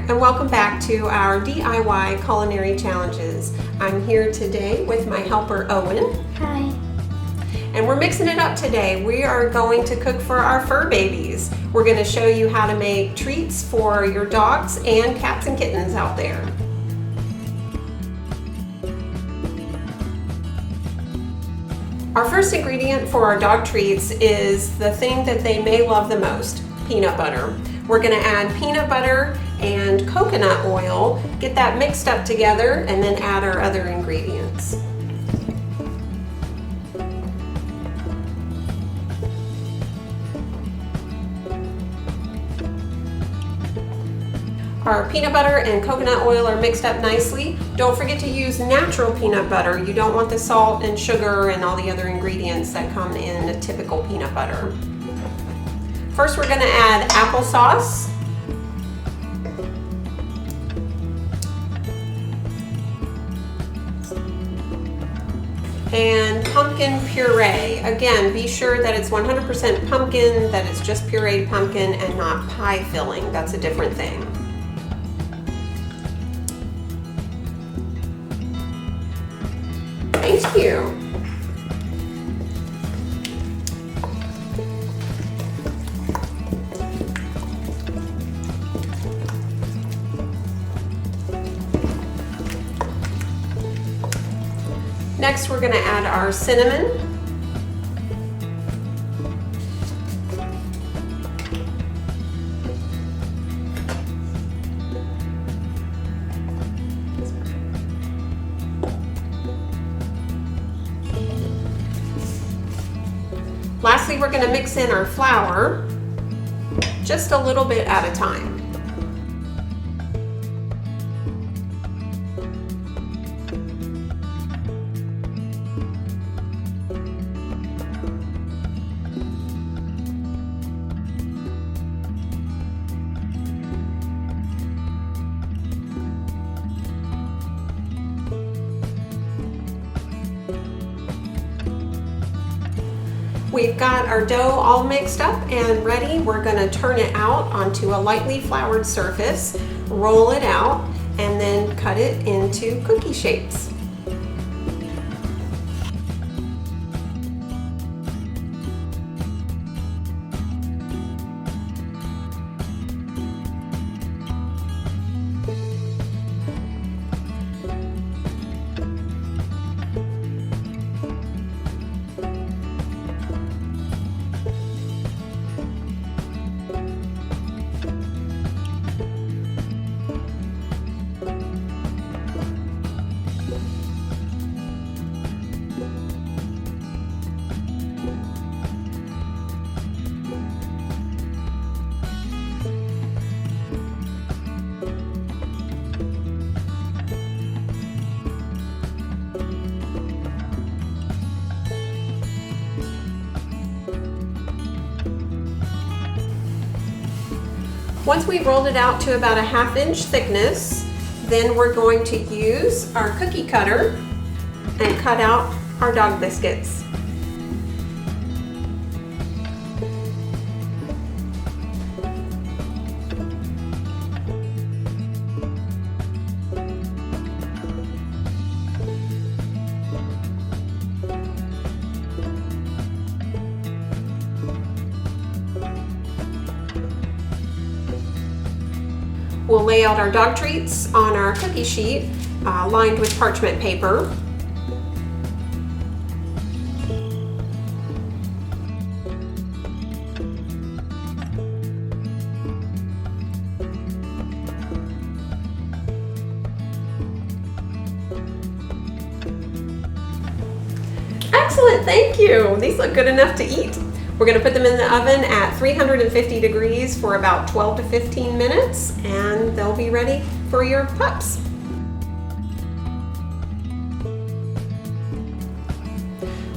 And welcome back to our DIY culinary challenges. I'm here today with my helper Owen. Hi. And we're mixing it up today. We are going to cook for our fur babies. We're going to show you how to make treats for your dogs and cats and kittens out there. Our first ingredient for our dog treats is the thing that they may love the most, peanut butter. We're going to add peanut butter and coconut oil, get that mixed up together, and then add our other ingredients. Our peanut butter and coconut oil are mixed up nicely. Don't forget to use natural peanut butter. You don't want the salt and sugar and all the other ingredients that come in a typical peanut butter. First, we're going to add applesauce. And pumpkin puree. Again, be sure that it's 100% pumpkin, that it's just pureed pumpkin and not pie filling. That's a different thing. Thank you. Next, we're going to add our cinnamon. Lastly, we're going to mix in our flour, just a little bit at a time. We've got our dough all mixed up and ready. We're going to turn it out onto a lightly floured surface, roll it out, and then cut it into cookie shapes. Once we've rolled it out to about a 1/2 inch thickness, then we're going to use our cookie cutter and cut out our dog biscuits. We'll lay out our dog treats on our cookie sheet lined with parchment paper. Excellent, thank you. These look good enough to eat. We're going to put them in the oven at 350 degrees for about 12 to 15 minutes, and they'll be ready for your pups.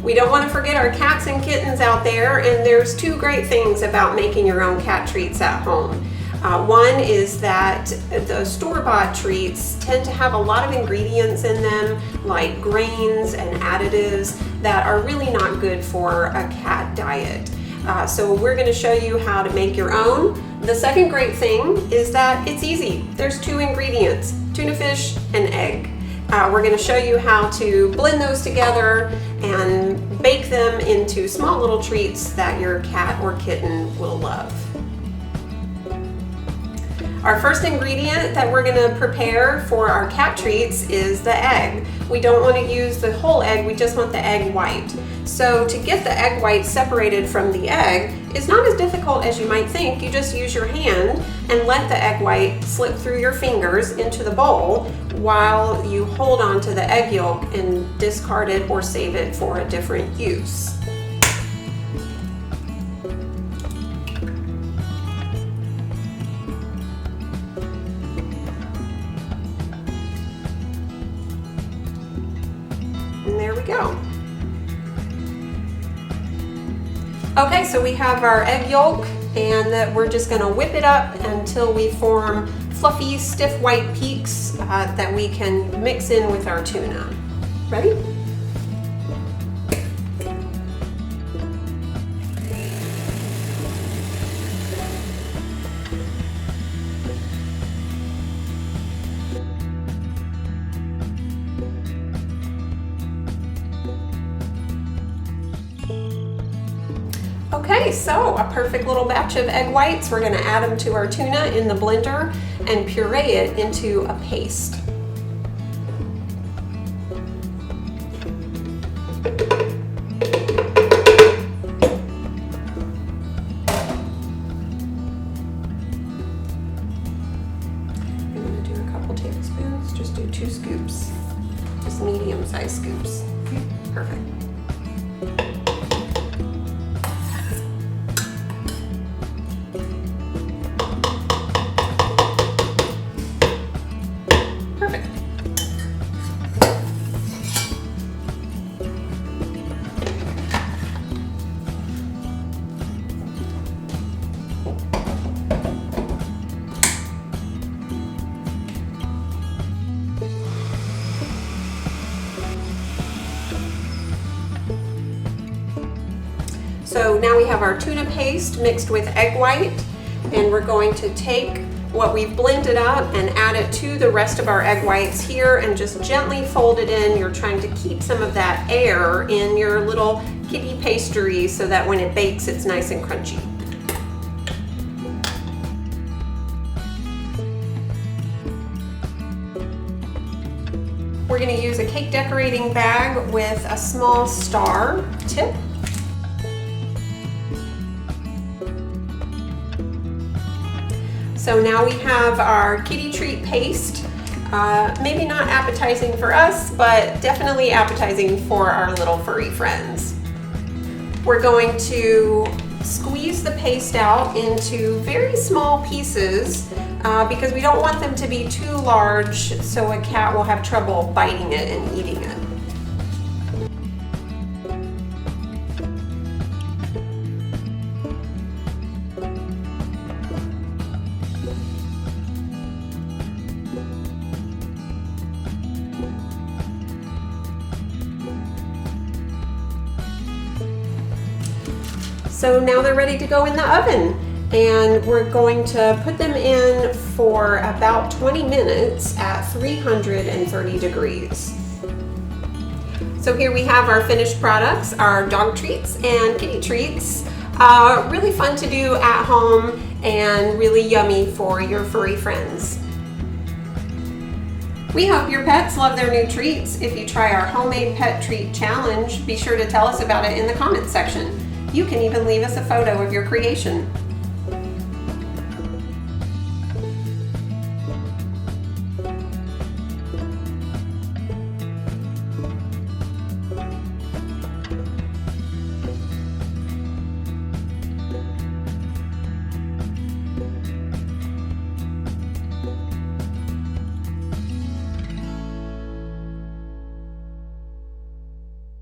We don't want to forget our cats and kittens out there, and there's two great things about making your own cat treats at home. One is that the store-bought treats tend to have a lot of ingredients in them, like grains and additives that are really not good for a cat diet. So we're going to show you how to make your own. The second great thing is that it's easy. There's two ingredients, tuna fish and egg. We're going to show you how to blend those together and bake them into small little treats that your cat or kitten will love. Our first ingredient that we're going to prepare for our cat treats is the egg. We don't want to use the whole egg, we just want the egg white. So to get the egg white separated from the egg is not as difficult as you might think. You just use your hand and let the egg white slip through your fingers into the bowl while you hold on to the egg yolk and discard it or save it for a different use. And there we go. Okay, so we have our egg yolk, and that we're just going to whip it up until we form fluffy, stiff white peaks that we can mix in with our tuna. Ready? Okay, so a perfect little batch of egg whites. We're going to add them to our tuna in the blender and puree it into a paste. I'm going to do a couple tablespoons, just do 2 scoops, just medium-sized scoops. Perfect. So now we have our tuna paste mixed with egg white, and we're going to take what we've blended up and add it to the rest of our egg whites here and just gently fold it in. You're trying to keep some of that air in your little kitty pastry so that when it bakes it's nice and crunchy. We're going to use a cake decorating bag with a small star tip. So now we have our kitty treat paste. Maybe not appetizing for us, but definitely appetizing for our little furry friends. We're going to squeeze the paste out into very small pieces because we don't want them to be too large so a cat will have trouble biting it and eating it. So now they're ready to go in the oven, and we're going to put them in for about 20 minutes at 330 degrees. So here we have our finished products, our dog treats and kitty treats. Really fun to do at home and really yummy for your furry friends. We hope your pets love their new treats. If you try our homemade pet treat challenge, be sure to tell us about it in the comments section. You can even leave us a photo of your creation.